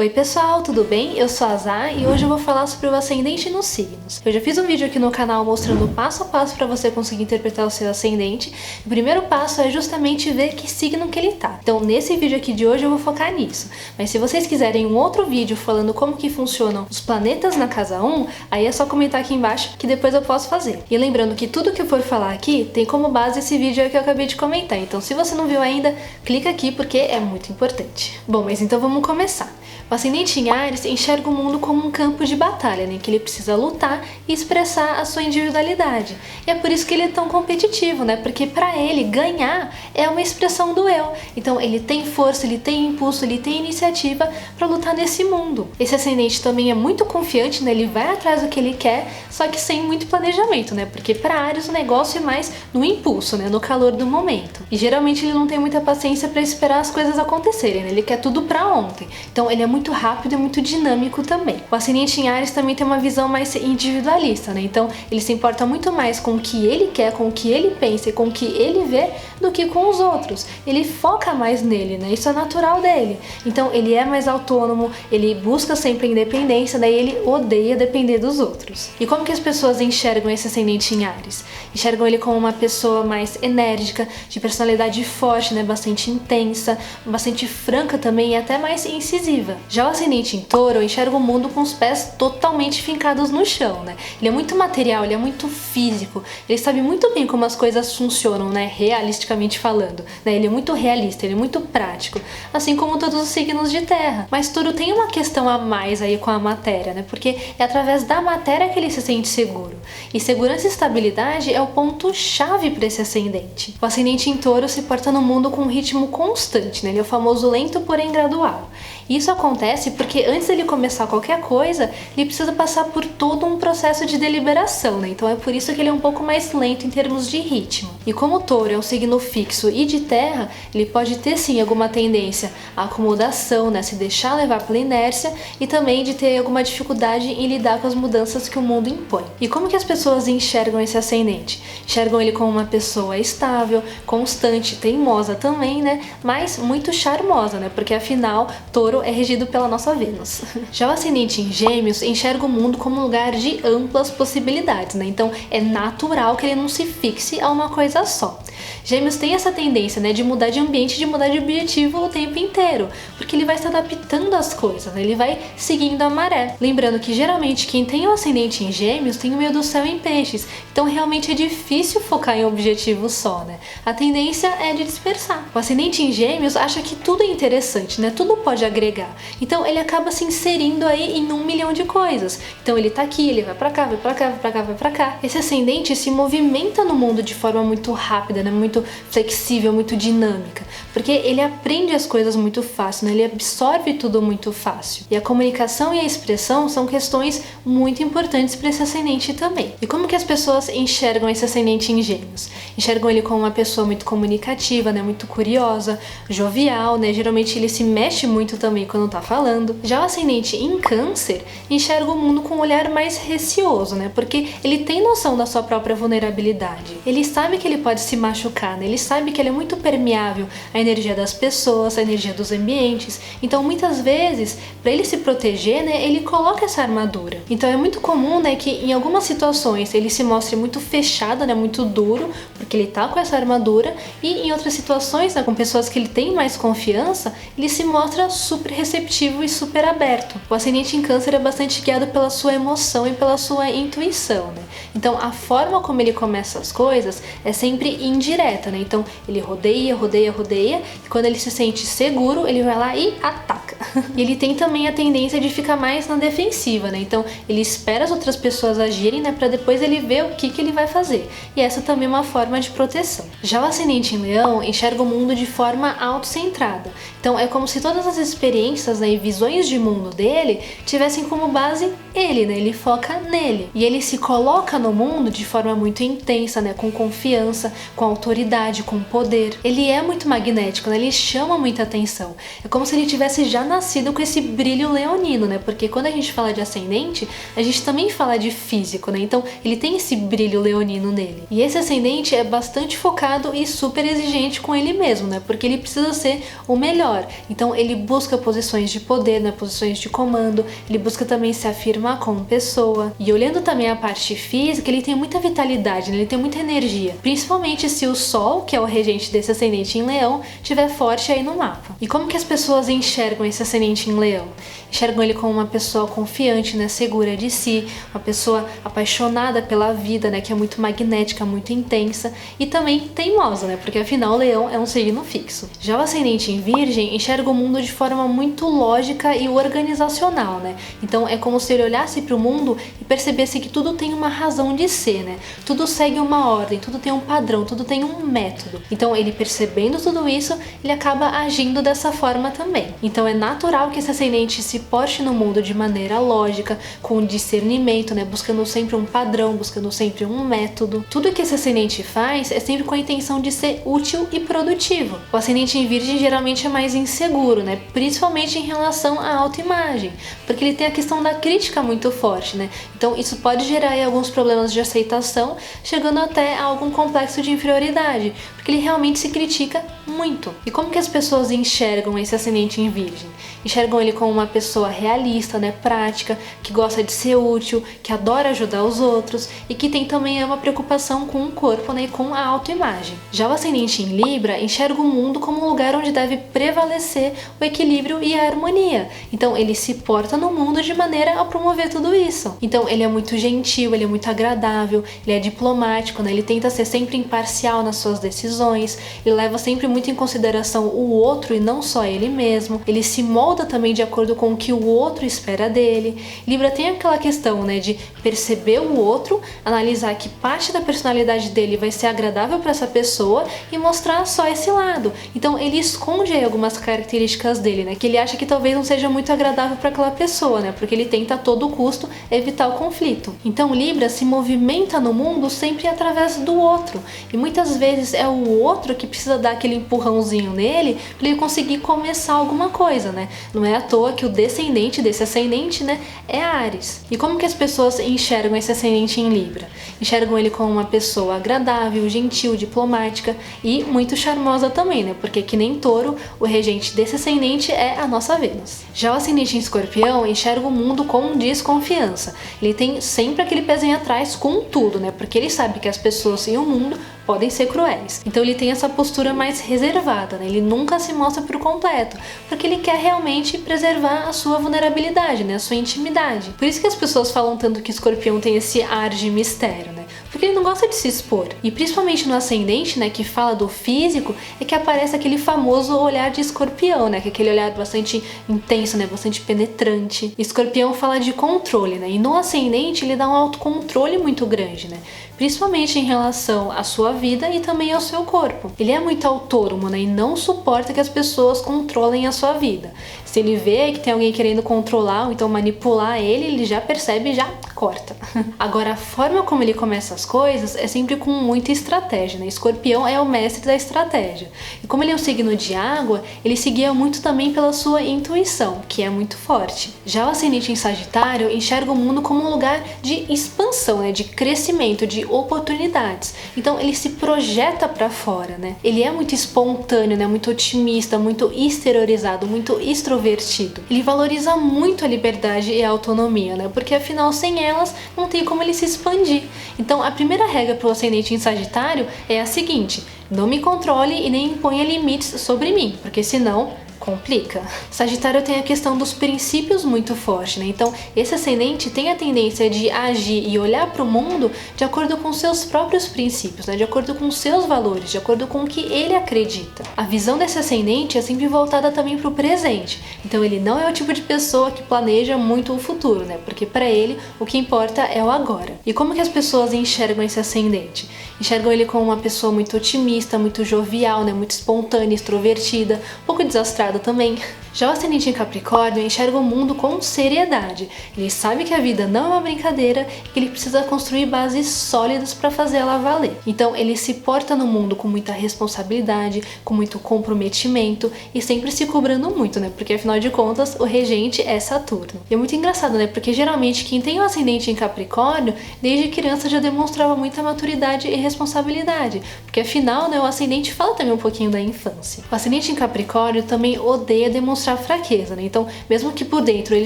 Oi pessoal, tudo bem? Eu sou a Zá e hoje eu vou falar sobre o ascendente nos signos. Eu já fiz um vídeo aqui no canal mostrando passo a passo para você conseguir interpretar o seu ascendente. O primeiro passo é justamente ver que signo que ele tá. Então nesse vídeo aqui de hoje eu vou focar nisso. Mas se vocês quiserem um outro vídeo falando como que funcionam os planetas na casa 1, aí é só comentar aqui embaixo que depois eu posso fazer. E lembrando que tudo que eu for falar aqui tem como base esse vídeo que eu acabei de comentar. Então se você não viu ainda, clica aqui porque é muito importante. Bom, mas então vamos começar. O ascendente em Áries enxerga o mundo como um campo de batalha, né? Que ele precisa lutar e expressar a sua individualidade. E é por isso que ele é tão competitivo, né? Porque para ele ganhar é uma expressão do eu. Então ele tem força, ele tem impulso, ele tem iniciativa para lutar nesse mundo. Esse ascendente também é muito confiante, né? Ele vai atrás do que ele quer, só que sem muito planejamento, né? Porque para Áries o negócio é mais no impulso, né? No calor do momento. E geralmente ele não tem muita paciência para esperar as coisas acontecerem, né? Ele quer tudo para ontem. Então ele é muito rápido e muito dinâmico também. O ascendente em Áries também tem uma visão mais individualista, né? Então ele se importa muito mais com o que ele quer, com o que ele pensa e com o que ele vê do que com os outros. Ele foca mais nele, né? Isso é natural dele. Então ele é mais autônomo, ele busca sempre a independência, daí ele odeia depender dos outros. E como que as pessoas enxergam esse ascendente em Áries? Enxergam ele como uma pessoa mais enérgica, de personalidade forte, né? Bastante intensa, bastante franca também e até mais incisiva. Já o ascendente em Touro enxerga o mundo com os pés totalmente fincados no chão, né? Ele é muito material, ele é muito físico, ele sabe muito bem como as coisas funcionam, né? Realisticamente falando, né? Ele é muito realista, ele é muito prático, assim como todos os signos de terra. Mas Touro tem uma questão a mais aí com a matéria, né? Porque é através da matéria que ele se sente seguro. E segurança e estabilidade é o ponto-chave para esse ascendente. O ascendente em Touro se porta no mundo com um ritmo constante, né? Ele é o famoso lento, porém gradual. Isso acontece porque antes dele começar qualquer coisa, ele precisa passar por todo um processo de deliberação, né? Então é por isso que ele é um pouco mais lento em termos de ritmo. E como o Touro é um signo fixo e de terra, ele pode ter sim alguma tendência à acomodação, né? Se deixar levar pela inércia e também de ter alguma dificuldade em lidar com as mudanças que o mundo impõe. E como que as pessoas enxergam esse ascendente? Enxergam ele como uma pessoa estável, constante, teimosa também, né? Mas muito charmosa, né? Porque afinal, Touro é regido pela nossa Vênus. Já o ascendente em Gêmeos enxerga o mundo como um lugar de amplas possibilidades, né? Então é natural que ele não se fixe a uma coisa só. Gêmeos tem essa tendência, né, de mudar de ambiente, de mudar de objetivo o tempo inteiro, porque ele vai se adaptando às coisas, né? Ele vai seguindo a maré. Lembrando que geralmente quem tem o ascendente em Gêmeos tem o meio do céu em Peixes, então realmente é difícil focar em um objetivo só, né? A tendência é de dispersar. O ascendente em Gêmeos acha que tudo é interessante, né? Tudo pode agregar. Então ele acaba se inserindo aí em 1 milhão de coisas. Então ele tá aqui, ele vai pra cá, vai pra cá, vai pra cá, vai pra cá. Esse ascendente se movimenta no mundo de forma muito rápida, né? Muito flexível, muito dinâmica. Porque ele aprende as coisas muito fácil, né? Ele absorve tudo muito fácil. E a comunicação e a expressão são questões muito importantes para esse ascendente também. E como que as pessoas enxergam esse ascendente em Gêmeos? Enxergam ele como uma pessoa muito comunicativa, né? Muito curiosa, jovial, né? Geralmente ele se mexe muito também quando tá falando. Já o ascendente em Câncer enxerga o mundo com um olhar mais receoso, né? Porque ele tem noção da sua própria vulnerabilidade. Ele sabe que ele pode se machucar, né? Ele sabe que ele é muito permeável à energia das pessoas, à energia dos ambientes. Então, muitas vezes, para ele se proteger, né, ele coloca essa armadura. Então, é muito comum, né, que em algumas situações ele se mostre muito fechado, né, muito duro, porque ele tá com essa armadura, e em outras situações, né, com pessoas que ele tem mais confiança, ele se mostra super receptivo e super aberto. O ascendente em Câncer é bastante guiado pela sua emoção e pela sua intuição, né? Então a forma como ele começa as coisas é sempre indireta, né? Então ele rodeia, rodeia, rodeia, e quando ele se sente seguro, ele vai lá e ataca. E ele tem também a tendência de ficar mais na defensiva, né? Então ele espera as outras pessoas agirem, né, para depois ele ver o que ele vai fazer. E essa também é uma forma de proteção. Já o ascendente em Leão enxerga o mundo de forma autocentrada. Então é como se todas as experiências, né, e visões de mundo dele tivessem como base ele, né? Ele foca nele. E ele se coloca no mundo de forma muito intensa, né, com confiança, com autoridade, com poder. Ele é muito magnético, né? Ele chama muita atenção. É como se ele tivesse já nascido com esse brilho leonino, né? Porque quando a gente fala de ascendente, a gente também fala de físico, né? Então ele tem esse brilho leonino nele. E esse ascendente é bastante focado e super exigente com ele mesmo, né? Porque ele precisa ser o melhor. Então ele busca posições de poder, né? Posições de comando. Ele busca também se afirmar como pessoa. E olhando também a parte física, ele tem muita vitalidade, né? Ele tem muita energia. Principalmente se o Sol, que é o regente desse ascendente em Leão, estiver forte aí no mapa. E como que as pessoas enxergam esse ascendente em Leão? Enxergam ele como uma pessoa confiante, né, segura de si, uma pessoa apaixonada pela vida, né, que é muito magnética, muito intensa e também teimosa, né, porque afinal o Leão é um signo fixo. Já o ascendente em Virgem enxerga o mundo de forma muito lógica e organizacional, né? Então é como se ele olhasse para o mundo e percebesse que tudo tem uma razão de ser, né? Tudo segue uma ordem, tudo tem um padrão, tudo tem um método. Então ele percebendo tudo isso, ele acaba agindo dessa forma também. Então é natural que esse ascendente se porte no mundo de maneira lógica, com discernimento, né? Buscando sempre um padrão, buscando sempre um método. Tudo que esse ascendente faz é sempre com a intenção de ser útil e produtivo. O ascendente em Virgem geralmente é mais inseguro, né? Principalmente em relação à autoimagem, porque ele tem a questão da crítica muito forte, né? Então isso pode gerar aí alguns problemas de aceitação, chegando até a algum complexo de inferioridade, porque ele realmente se critica muito. E como que as pessoas enxergam esse ascendente em Virgem? Enxergam ele como uma pessoa realista, né, prática, que gosta de ser útil, que adora ajudar os outros e que tem também uma preocupação com o corpo, né, e com a autoimagem. Já o ascendente em Libra enxerga o mundo como um lugar onde deve prevalecer o equilíbrio e a harmonia. Então ele se porta no mundo de maneira a promover tudo isso. Então ele é muito gentil, ele é muito agradável, ele é diplomático, né, ele tenta ser sempre imparcial nas suas decisões, ele leva sempre muito em consideração o outro e não só ele mesmo, ele se molda também de acordo com o que o outro espera dele. Libra tem aquela questão, né, de perceber o outro, analisar que parte da personalidade dele vai ser agradável para essa pessoa e mostrar só esse lado. Então ele esconde aí algumas características dele, né, que ele acha que talvez não seja muito agradável para aquela pessoa, né, porque ele tenta a todo custo evitar o conflito. Então Libra se movimenta no mundo sempre através do outro, e muitas vezes é o outro que precisa dar aquele empurrãozinho nele para ele conseguir começar alguma coisa, né? Não é à toa que o descendente desse ascendente, né, é Áries. E como que as pessoas enxergam esse ascendente em Libra? Enxergam ele como uma pessoa agradável, gentil, diplomática e muito charmosa também, né? Porque que nem Touro, o regente desse ascendente é a nossa Vênus. Já o ascendente em Escorpião enxerga o mundo com desconfiança. Ele tem sempre aquele pezinho atrás com tudo, né? Porque ele sabe que as pessoas e o mundo podem ser cruéis. Então ele tem essa postura mais reservada, né? Ele nunca se mostra por completo, porque ele quer realmente preservar a sua vulnerabilidade, né? A sua intimidade. Por isso que as pessoas falam tanto que Escorpião tem esse ar de mistério, né? Porque ele não gosta de se expor. E principalmente no ascendente, né, que fala do físico, é que aparece aquele famoso olhar de Escorpião, né? Que é aquele olhar bastante intenso, né? Bastante penetrante. Escorpião fala de controle, né? E no ascendente ele dá um autocontrole muito grande, né? Principalmente em relação à sua vida e também ao seu corpo. Ele é muito autônomo, né, e não suporta que as pessoas controlem a sua vida. Se ele vê que tem alguém querendo controlar ou então manipular ele já percebe e já corta. Agora, a forma como ele começa as coisas é sempre com muita estratégia, né? Escorpião é o mestre da estratégia. E como ele é um signo de água, ele se guia muito também pela sua intuição, que é muito forte. Já o ascendente em Sagitário enxerga o mundo como um lugar de expansão, né, de crescimento, de oportunidades. Então ele se projeta para fora, né? Ele é muito espontâneo, né? Muito otimista, muito exteriorizado, muito extrovertido. Ele valoriza muito a liberdade e a autonomia, né? Porque afinal sem elas não tem como ele se expandir. Então a primeira regra para o ascendente em Sagitário é a seguinte: não me controle e nem imponha limites sobre mim, porque senão complica. Sagitário tem a questão dos princípios muito forte, né? Então, esse ascendente tem a tendência de agir e olhar para o mundo de acordo com seus próprios princípios, né? De acordo com seus valores, de acordo com o que ele acredita. A visão desse ascendente é sempre voltada também para o presente. Então, ele não é o tipo de pessoa que planeja muito o futuro, né? Porque para ele, o que importa é o agora. E como que as pessoas enxergam esse ascendente? Enxergam ele como uma pessoa muito otimista, muito jovial, né? Muito espontânea, extrovertida, um pouco desastrada também. Já o ascendente em Capricórnio enxerga o mundo com seriedade. Ele sabe que a vida não é uma brincadeira e que ele precisa construir bases sólidas para fazer ela valer. Então ele se porta no mundo com muita responsabilidade, com muito comprometimento e sempre se cobrando muito, né? Porque afinal de contas o regente é Saturno. E é muito engraçado, né? Porque geralmente quem tem o ascendente em Capricórnio, desde criança já demonstrava muita maturidade e responsabilidade. Porque afinal, né, o ascendente fala também um pouquinho da infância. O ascendente em Capricórnio também odeia demonstrar fraqueza, né? Então, mesmo que por dentro ele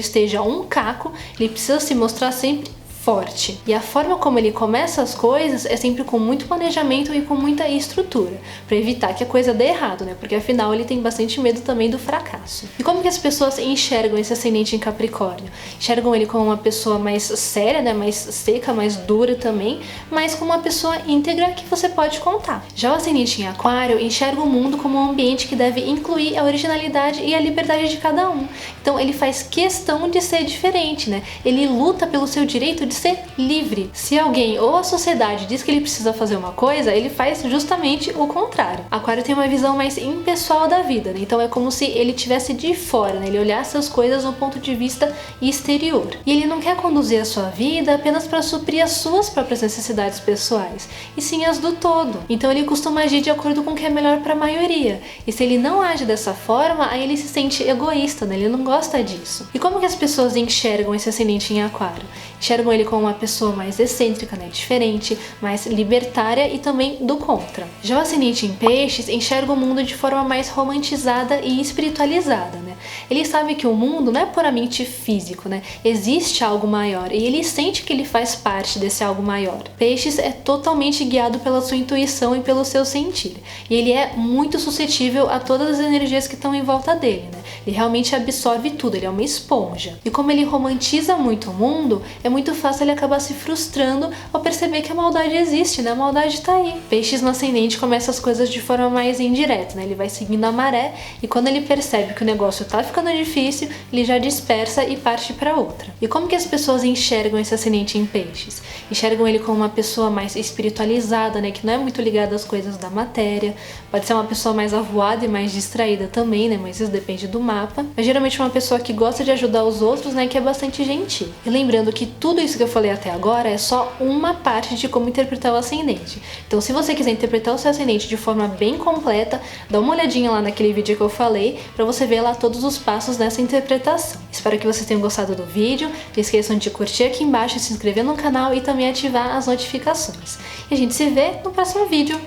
esteja um caco, ele precisa se mostrar sempre forte. E a forma como ele começa as coisas é sempre com muito planejamento e com muita estrutura, para evitar que a coisa dê errado, né? Porque afinal ele tem bastante medo também do fracasso. E como que as pessoas enxergam esse ascendente em Capricórnio? Enxergam ele como uma pessoa mais séria, né? Mais seca, mais dura também, mas como uma pessoa íntegra que você pode contar. Já o ascendente em Aquário enxerga o mundo como um ambiente que deve incluir a originalidade e a liberdade de cada um. Então ele faz questão de ser diferente, né? Ele luta pelo seu direito de ser livre. Se alguém ou a sociedade diz que ele precisa fazer uma coisa, ele faz justamente o contrário. Aquário tem uma visão mais impessoal da vida, né? Então é como se ele tivesse de fora, né? Ele olhasse as coisas do ponto de vista exterior. E ele não quer conduzir a sua vida apenas para suprir as suas próprias necessidades pessoais, e sim as do todo. Então ele costuma agir de acordo com o que é melhor para a maioria. E se ele não age dessa forma, aí ele se sente egoísta, né? Ele não gosta disso. E como que as pessoas enxergam esse ascendente em Aquário? Enxergam ele como uma pessoa mais excêntrica, né, diferente, mais libertária e também do contra. Já o ascendente em Peixes enxerga o mundo de forma mais romantizada e espiritualizada, né? Ele sabe que o mundo não é puramente físico, né? Existe algo maior e ele sente que ele faz parte desse algo maior. Peixes é totalmente guiado pela sua intuição e pelo seu sentir. E ele é muito suscetível a todas as energias que estão em volta dele, né? Ele realmente absorve tudo, ele é uma esponja. E como ele romantiza muito o mundo, é muito fácil ele acabar se frustrando ao perceber que a maldade existe, né? A maldade tá aí. Peixes no ascendente começa as coisas de forma mais indireta, né? Ele vai seguindo a maré e quando ele percebe que o negócio tá ficando difícil, ele já dispersa e parte para outra. E como que as pessoas enxergam esse ascendente em Peixes? Enxergam ele como uma pessoa mais espiritualizada, né? Que não é muito ligada às coisas da matéria. Pode ser uma pessoa mais avoada e mais distraída também, né? Mas isso depende do mapa. Mas geralmente uma pessoa que gosta de ajudar os outros, né? Que é bastante gentil. E lembrando que tudo isso que eu falei até agora é só uma parte de como interpretar o ascendente. Então, se você quiser interpretar o seu ascendente de forma bem completa, dá uma olhadinha lá naquele vídeo que eu falei, para você ver lá todos os passos dessa interpretação. Espero que vocês tenham gostado do vídeo. Não esqueçam de curtir aqui embaixo, se inscrever no canal e também ativar as notificações. E a gente se vê no próximo vídeo.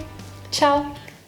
Tchau!